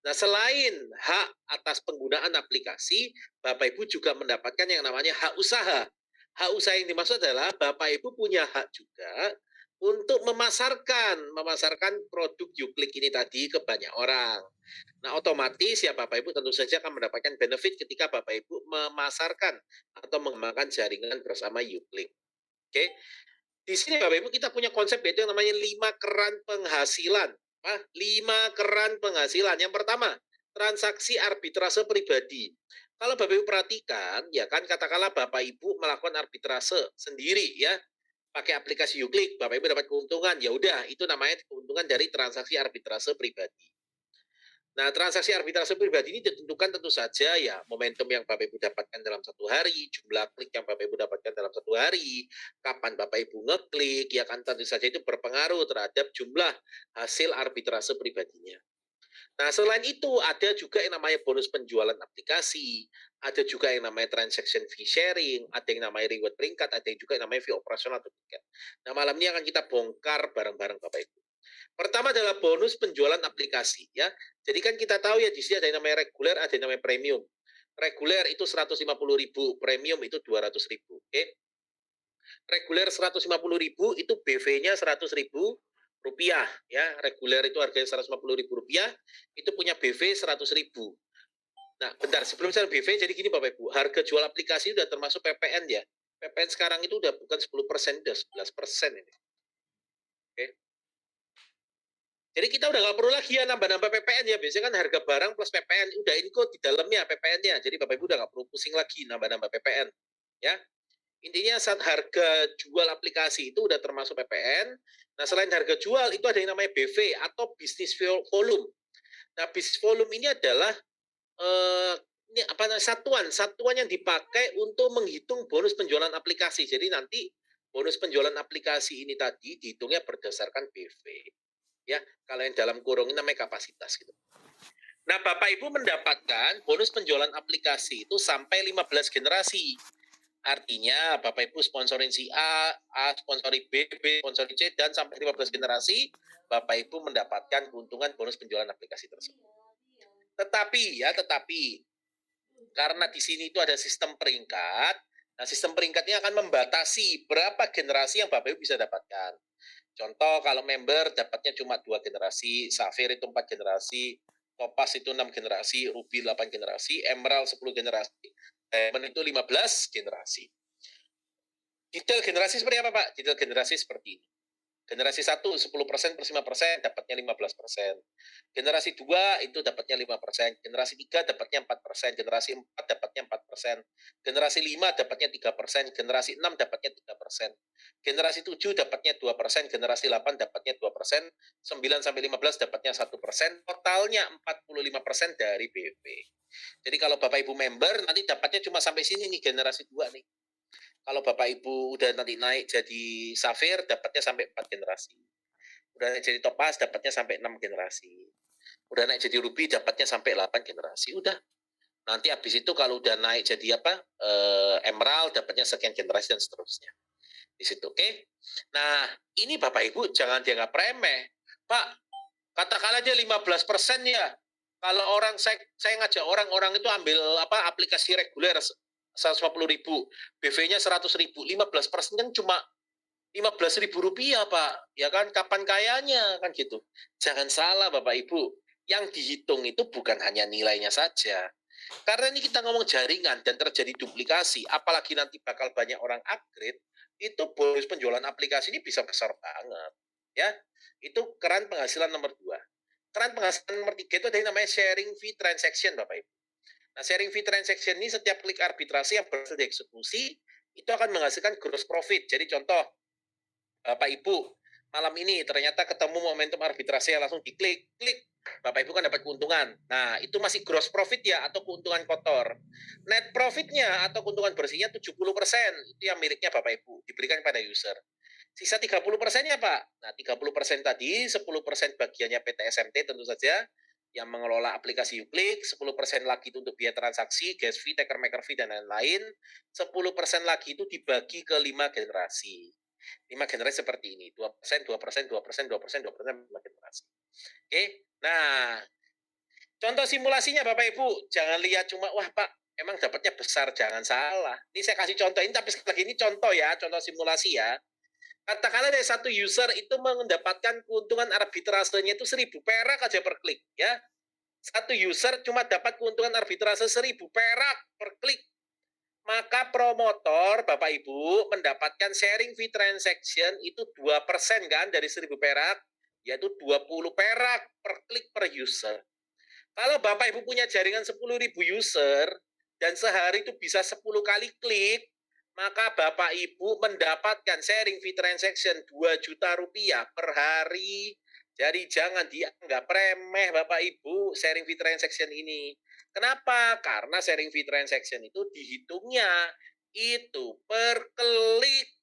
Nah, selain hak atas penggunaan aplikasi, Bapak Ibu juga mendapatkan yang namanya hak usaha. Hak usaha yang dimaksud adalah Bapak Ibu punya hak juga untuk memasarkan produk Yuklik ini tadi ke banyak orang. Nah, otomatis ya Bapak Ibu tentu saja akan mendapatkan benefit ketika Bapak Ibu memasarkan atau mengembangkan jaringan bersama Yuklik. Oke. Di sini Bapak Ibu kita punya konsep yaitu yang namanya 5 keran penghasilan. 5 keran penghasilan. Yang pertama, transaksi arbitrase pribadi. Kalau Bapak Ibu perhatikan, ya kan katakanlah Bapak Ibu melakukan arbitrase sendiri ya, pakai aplikasi Yuklik, Bapak Ibu dapat keuntungan, ya udah itu namanya keuntungan dari transaksi arbitrase pribadi. Nah, transaksi arbitrase pribadi ini ditentukan tentu saja ya momentum yang Bapak Ibu dapatkan dalam satu hari, jumlah klik yang Bapak Ibu dapatkan dalam satu hari, kapan Bapak Ibu ngeklik, ya kan tentu saja itu berpengaruh terhadap jumlah hasil arbitrase pribadinya. Nah, selain itu ada juga yang namanya bonus penjualan aplikasi, ada juga yang namanya transaction fee sharing, ada yang namanya reward peringkat, ada yang juga yang namanya fee operasional atau tiket. Nah, malam ini akan kita bongkar bareng-bareng Bapak Ibu. Pertama adalah bonus penjualan aplikasi ya. Jadi kan kita tahu ya di sini ada yang namanya reguler, ada yang namanya premium. Reguler itu 150.000, premium itu 200.000. Oke. Reguler 150.000 itu BV-nya 100.000 rupiah ya. Reguler itu harganya 150.000 rupiah, itu punya BV 100.000. Nah, bentar sebelum saya BV jadi gini Bapak Ibu, harga jual aplikasi udah termasuk PPN ya. PPN sekarang itu udah bukan 10%, udah 11% ini. Oke. Jadi kita udah nggak perlu lagi ya nambah-nambah PPN ya. Biasanya kan harga barang plus PPN udah include di dalamnya PPN-nya. Jadi Bapak Ibu udah nggak perlu pusing lagi nambah-nambah PPN. Ya. Intinya saat harga jual aplikasi itu udah termasuk PPN. Nah, selain harga jual itu ada yang namanya BV atau business volume. Nah, business volume ini adalah eh, ini apa namanya satuan yang dipakai untuk menghitung bonus penjualan aplikasi. Jadi nanti bonus penjualan aplikasi ini tadi dihitungnya berdasarkan BV. Ya, kalau yang dalam kurung ini namanya kapasitas gitu. Nah, Bapak Ibu mendapatkan bonus penjualan aplikasi itu sampai 15 generasi. Artinya Bapak Ibu sponsorin si A sponsori B, B sponsori C, dan sampai 15 generasi, Bapak Ibu mendapatkan keuntungan bonus penjualan aplikasi tersebut. Tetapi karena di sini itu ada sistem peringkat, nah sistem peringkatnya akan membatasi berapa generasi yang Bapak Ibu bisa dapatkan. Contoh kalau member dapatnya cuma 2 generasi, Safir itu 4 generasi, Topaz itu 6 generasi, Ruby 8 generasi, Emerald 10 generasi, Diamond itu 15 generasi. Detail generasi seperti apa Pak? Detail generasi seperti ini. Generasi 1 10% plus 5% dapatnya 15%. Generasi 2 itu dapatnya 5%. Generasi 3 dapatnya 4%. Generasi 4 dapatnya 4%. Generasi 5 dapatnya 3%. Generasi 6 dapatnya 3%. Generasi 7 dapatnya 2%. Generasi 8 dapatnya 2%. 9 sampai 15 dapatnya 1%. Totalnya 45% dari BV. Jadi kalau Bapak Ibu member nanti dapatnya cuma sampai sini nih generasi 2 nih. Kalau Bapak Ibu udah nanti naik jadi Safir, dapatnya sampai 4 generasi. Udah naik jadi Topaz, dapatnya sampai 6 generasi. Udah naik jadi Ruby, dapatnya sampai 8 generasi. Udah. Nanti habis itu kalau udah naik jadi apa? Emerald, dapatnya sekian generasi dan seterusnya. Di situ, oke? Nah, ini Bapak Ibu jangan dianggap remeh. Pak, katakanlah dia 15% ya. Kalau saya ngajak orang itu ambil apa aplikasi reguler 150.000, BV-nya 100.000, 15% kan cuma 15.000 rupiah Pak, ya kan? Kapan kayanya kan gitu. Jangan salah Bapak Ibu, yang dihitung itu bukan hanya nilainya saja. Karena ini kita ngomong jaringan dan terjadi duplikasi, apalagi nanti bakal banyak orang upgrade, itu bonus penjualan aplikasi ini bisa besar banget. Ya, itu keran penghasilan nomor 2. Keran penghasilan nomor 3 itu ada yang namanya sharing fee transaction Bapak Ibu. Nah, sharing fee transaction ini setiap klik arbitrasi yang berhasil dieksekusi, itu akan menghasilkan gross profit. Jadi contoh, Bapak Ibu, malam ini ternyata ketemu momentum arbitrasi yang langsung diklik, klik. Bapak Ibu kan dapat keuntungan. Nah, itu masih gross profit ya atau keuntungan kotor. Net profitnya atau keuntungan bersihnya 70%. Itu yang miliknya Bapak Ibu, diberikan pada user. Sisa 30%-nya Pak. Nah, 30% tadi, 10% bagiannya PT SMT tentu saja yang mengelola aplikasi Uklik, 10% lagi itu untuk biaya transaksi, gas fee, taker maker fee, dan lain-lain. 10% lagi itu dibagi ke 5 generasi. 5 generasi seperti ini, 2%, 2%, 2%, 2%, 2%, 5 generasi. Oke, nah Contoh simulasinya Bapak Ibu, jangan lihat cuma, wah Pak, emang dapatnya besar, jangan salah. Ini saya kasih contoh ini, tapi sekali lagi ini contoh ya, contoh simulasi ya. Katakanlah dari satu user itu mendapatkan keuntungan arbitrasenya itu 1.000 perak aja per klik ya. Satu user cuma dapat keuntungan arbitrase 1.000 perak per klik. Maka promotor Bapak Ibu mendapatkan sharing fee transaction itu 2% kan dari 1.000 perak, yaitu 20 perak per klik per user. Kalau Bapak Ibu punya jaringan 10.000 user dan sehari itu bisa 10 kali klik, maka Bapak Ibu mendapatkan sharing fee transaction 2 juta rupiah per hari. Jadi jangan dianggap remeh Bapak Ibu sharing fee transaction ini. Kenapa? Karena sharing fee transaction itu dihitungnya itu per klik.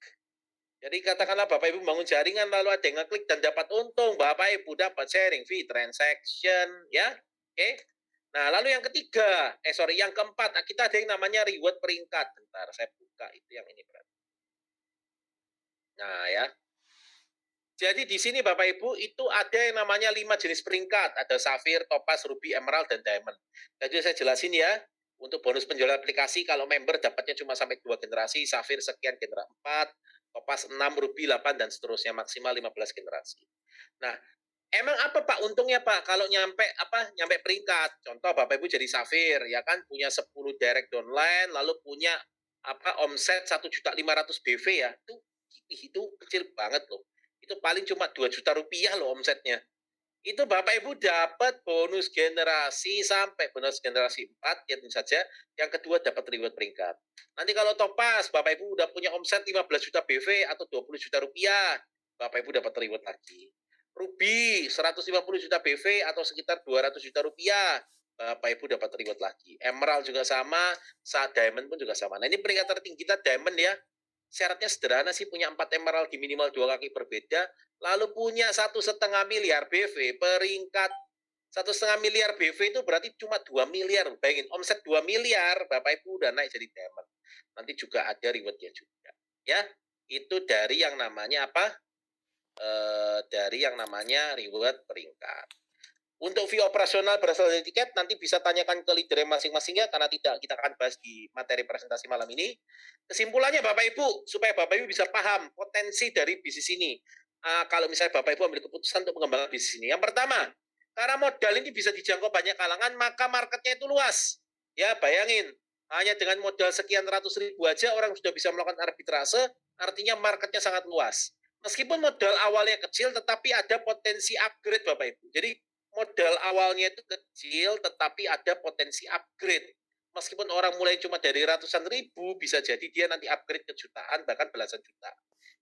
Jadi katakanlah Bapak Ibu bangun jaringan lalu ada yang ngeklik dan dapat untung, Bapak Ibu dapat sharing fee transaction ya. Oke. Nah, lalu yang ketiga, yang keempat, kita ada yang namanya reward peringkat. Bentar, saya buka itu yang ini berarti. Nah, ya. Jadi di sini Bapak Ibu itu ada yang namanya 5 jenis peringkat, ada safir, topaz, ruby, emerald dan diamond. Jadi saya jelasin ya. Untuk bonus penjualan aplikasi kalau member dapatnya cuma sampai 2 generasi, safir sekian generasi 4, topaz 6, ruby 8 dan seterusnya maksimal 15 generasi. Nah, emang apa Pak untungnya Pak kalau nyampe peringkat? Contoh Bapak Ibu jadi safir ya kan punya 10 direct downline lalu punya omset 1.500.000 BV ya. Itu kecil banget loh. Itu paling cuma 2 juta rupiah loh omsetnya. Itu Bapak Ibu dapat bonus generasi sampai bonus generasi 4 ya tentu saja. Yang kedua dapat reward peringkat. Nanti kalau topaz Bapak Ibu udah punya omset 15 juta BV atau 20 juta rupiah, Bapak Ibu dapat reward lagi. Ruby 150 juta BV atau sekitar 200 juta rupiah, Bapak Ibu dapat reward lagi. Emerald juga sama, saat diamond pun juga sama. Nah ini peringkat tertinggi kita diamond ya. Syaratnya sederhana sih, punya 4 emerald di minimal 2 kaki berbeda, lalu punya 1,5 miliar BV. Peringkat 1,5 miliar BV itu berarti cuma 2 miliar. Bayangin, omset 2 miliar, Bapak Ibu udah naik jadi diamond. Nanti juga ada rewardnya juga. Ya, itu dari yang namanya apa? Dari yang namanya reward peringkat. Untuk fee operasional berasal dari tiket, nanti bisa tanyakan ke leader masing-masing ya, karena tidak kita akan bahas di materi presentasi malam ini. Kesimpulannya Bapak Ibu, supaya Bapak Ibu bisa paham potensi dari bisnis ini. Kalau misalnya Bapak Ibu ambil keputusan untuk mengembangkan bisnis ini. Yang pertama, karena modal ini bisa dijangkau banyak kalangan, maka marketnya itu luas. Ya, bayangin, hanya dengan modal sekian ratus ribu aja orang sudah bisa melakukan arbitrase, artinya marketnya sangat luas. Meskipun modal awalnya kecil, tetapi ada potensi upgrade Bapak Ibu. Jadi modal awalnya itu kecil, tetapi ada potensi upgrade. Meskipun orang mulai cuma dari ratusan ribu, bisa jadi dia nanti upgrade ke jutaan, bahkan belasan juta.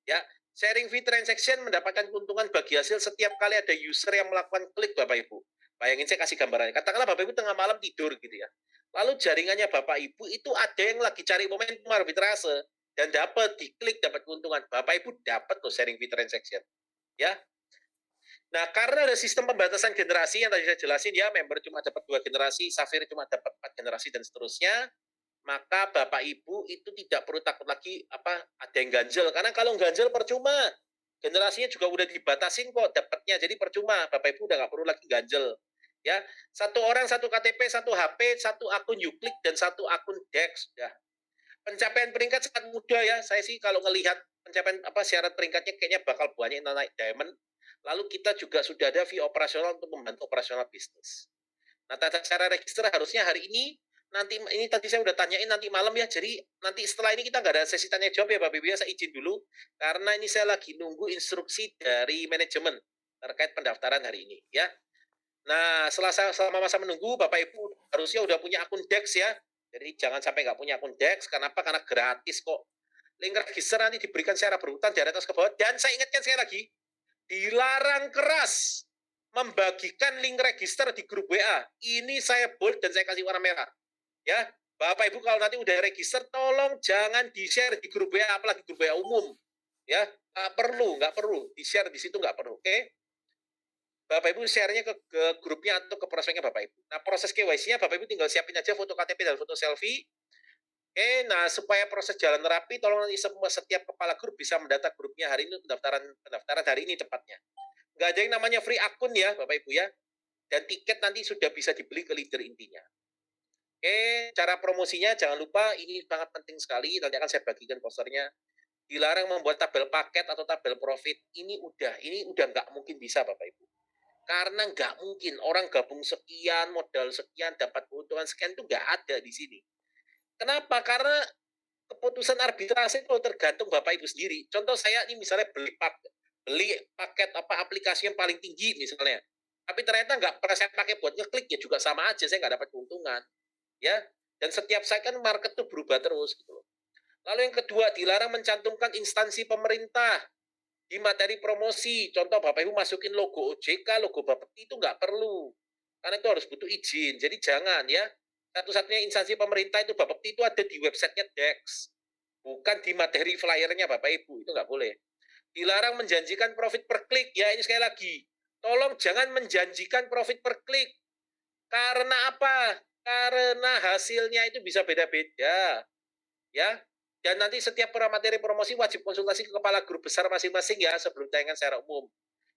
Ya, sharing fee transaction mendapatkan keuntungan bagi hasil setiap kali ada user yang melakukan klik Bapak Ibu. Bayangin saya kasih gambarannya. Katakanlah Bapak Ibu tengah malam tidur gitu ya. Lalu jaringannya Bapak Ibu itu ada yang lagi cari momentum arbitrase dan dapat diklik dapat keuntungan. Bapak Ibu dapat tuh sharing fee transaction. Ya, nah, karena ada sistem pembatasan generasi yang tadi saya jelasin ya, member cuma dapat 2 generasi, safir cuma dapat 4 generasi dan seterusnya, maka Bapak Ibu itu tidak perlu takut lagi ada yang ganjel. Karena kalau ganjel percuma. Generasinya juga udah dibatasin kok dapatnya. Jadi percuma, Bapak Ibu udah nggak perlu lagi ganjel. Ya, satu orang, satu KTP, satu HP, satu akun Uklik dan satu akun Dex. Ya. Pencapaian peringkat sangat mudah ya. Saya sih kalau ngelihat pencapaian syarat peringkatnya kayaknya bakal banyak yang naik diamond. Lalu kita juga sudah ada fee operasional untuk membantu operasional bisnis. Nah, tata cara register harusnya hari ini, nanti ini tadi saya udah tanyain nanti malam ya. Jadi nanti setelah ini kita nggak ada sesi tanya jawab ya Bapak Ibu ya. Saya izin dulu karena ini saya lagi nunggu instruksi dari manajemen terkait pendaftaran hari ini ya. Nah, selama masa menunggu Bapak Ibu harusnya udah punya akun Dex ya. Jadi jangan sampai nggak punya akun Dex. Kenapa? Karena gratis kok. Link register nanti diberikan secara berurutan dari atas ke bawah. Dan saya ingatkan sekali lagi, dilarang keras membagikan link register di grup WA. Ini saya bold dan saya kasih warna merah. Ya, Bapak Ibu kalau nanti udah register, tolong jangan di-share di grup WA, apalagi grup WA umum. Ya, nggak perlu di-share di situ, nggak perlu. Oke? Bapak Ibu share-nya ke grupnya atau ke prospeknya Bapak Ibu. Nah, proses KYC-nya Bapak Ibu tinggal siapin aja foto KTP dan foto selfie. Oke, nah supaya proses jalan rapi, tolong nanti setiap kepala grup bisa mendata grupnya hari ini, pendaftaran hari ini tepatnya. Nggak ada yang namanya free akun ya, Bapak Ibu ya. dan tiket nanti sudah bisa dibeli ke leader intinya. Oke, cara promosinya jangan lupa ini sangat penting sekali, nanti akan saya bagikan posternya. Dilarang membuat tabel paket atau tabel profit. Ini udah nggak mungkin bisa Bapak Ibu. Karena nggak mungkin orang gabung sekian, modal sekian, dapat keuntungan sekian itu nggak ada di sini. Kenapa? Karena keputusan arbitrase itu tergantung Bapak Ibu sendiri. Contoh saya ini misalnya beli paket apa aplikasi yang paling tinggi misalnya. Tapi ternyata nggak pernah saya pakai buat ngeklik ya juga sama aja saya nggak dapat keuntungan ya. Dan setiap saat kan market tuh berubah terus gitu loh. Lalu yang kedua dilarang mencantumkan instansi pemerintah di materi promosi. Contoh Bapak Ibu masukin logo OJK, logo Bapepti itu nggak perlu. Karena itu harus butuh izin. Jadi jangan ya. Satu-satunya instansi pemerintah itu Bapepti itu ada di websitenya DEX. Bukan di materi flyernya Bapak Ibu. Itu nggak boleh. Dilarang menjanjikan profit per klik. Ya ini sekali lagi. Tolong jangan menjanjikan profit per klik. Karena apa? Karena hasilnya itu bisa beda-beda. Ya, dan nanti setiap materi promosi wajib konsultasi ke kepala grup besar masing-masing ya sebelum tayangan secara umum.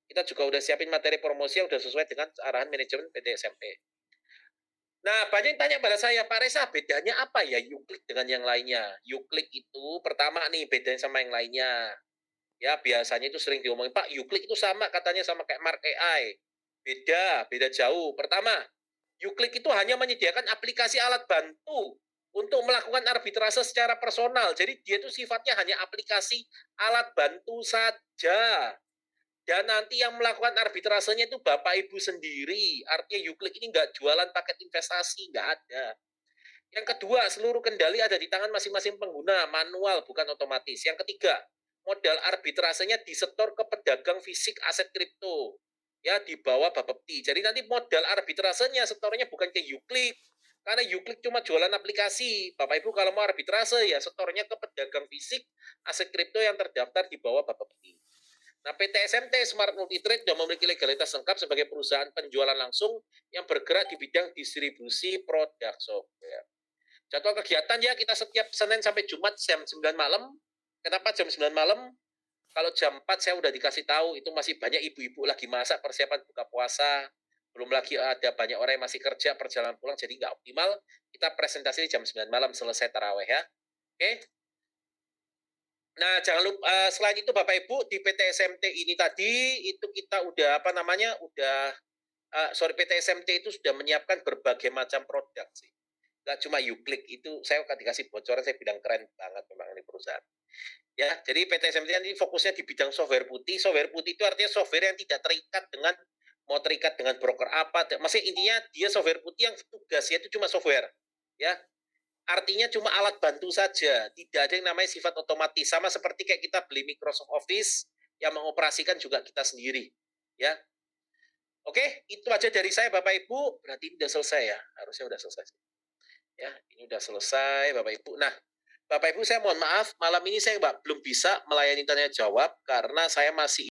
Kita juga udah siapin materi promosi yang udah sesuai dengan arahan manajemen PT SMP. Nah, banyak yang tanya pada saya, Pak Reza, bedanya apa ya Uklik dengan yang lainnya? Uklik itu pertama nih bedanya sama yang lainnya. Ya, biasanya itu sering diomongin, Pak, Uklik itu sama katanya sama kayak Mark AI. Beda jauh. Pertama, Uklik itu hanya menyediakan aplikasi alat bantu untuk melakukan arbitrase secara personal. Jadi dia itu sifatnya hanya aplikasi alat bantu saja. Dan nanti yang melakukan arbitrasenya itu Bapak Ibu sendiri. Artinya Uklik ini nggak jualan paket investasi, nggak ada. Yang kedua, seluruh kendali ada di tangan masing-masing pengguna, manual bukan otomatis. Yang ketiga, modal arbitrasenya disetor ke pedagang fisik aset kripto. Ya, di bawah Bapepti. Jadi nanti modal arbitrasenya setornya bukan ke Uklik. Karena Uklik cuma jualan aplikasi. Bapak Ibu kalau mau arbitrase ya setornya ke pedagang fisik aset kripto yang terdaftar di bawah Bapepti. Nah, PT SMT Smart Multitrade sudah memiliki legalitas lengkap sebagai perusahaan penjualan langsung yang bergerak di bidang distribusi produk software. Jadwal kegiatan ya kita setiap Senin sampai Jumat jam 9 malam. Kenapa jam 9 malam? Kalau jam 4 saya udah dikasih tahu itu masih banyak ibu-ibu lagi masak persiapan buka puasa. Belum lagi ada banyak orang yang masih kerja perjalanan pulang jadi nggak optimal. Kita presentasi jam 9 malam selesai taraweh ya. Oke. Nah, jangan lupa selain itu Bapak Ibu di PT SMT ini tadi itu kita udah apa namanya? PT SMT itu sudah menyiapkan berbagai macam produk sih. Nggak cuma Uklik itu saya akan dikasih bocoran saya bilang keren banget memang ini perusahaan. Ya, jadi PT SMT ini fokusnya di bidang software putih. Software putih itu artinya software yang tidak terikat dengan mau terikat dengan broker apa. Maksudnya intinya dia software putih yang tugasnya itu cuma software. Ya, artinya cuma alat bantu saja. Tidak ada yang namanya sifat otomatis. Sama seperti kayak kita beli Microsoft Office yang mengoperasikan juga kita sendiri. Ya, oke, itu aja dari saya Bapak Ibu. Berarti ini udah selesai ya. Harusnya udah selesai. Ya, ini udah selesai Bapak Ibu. Nah, Bapak Ibu saya mohon maaf, malam ini saya belum bisa melayani tanya jawab karena saya masih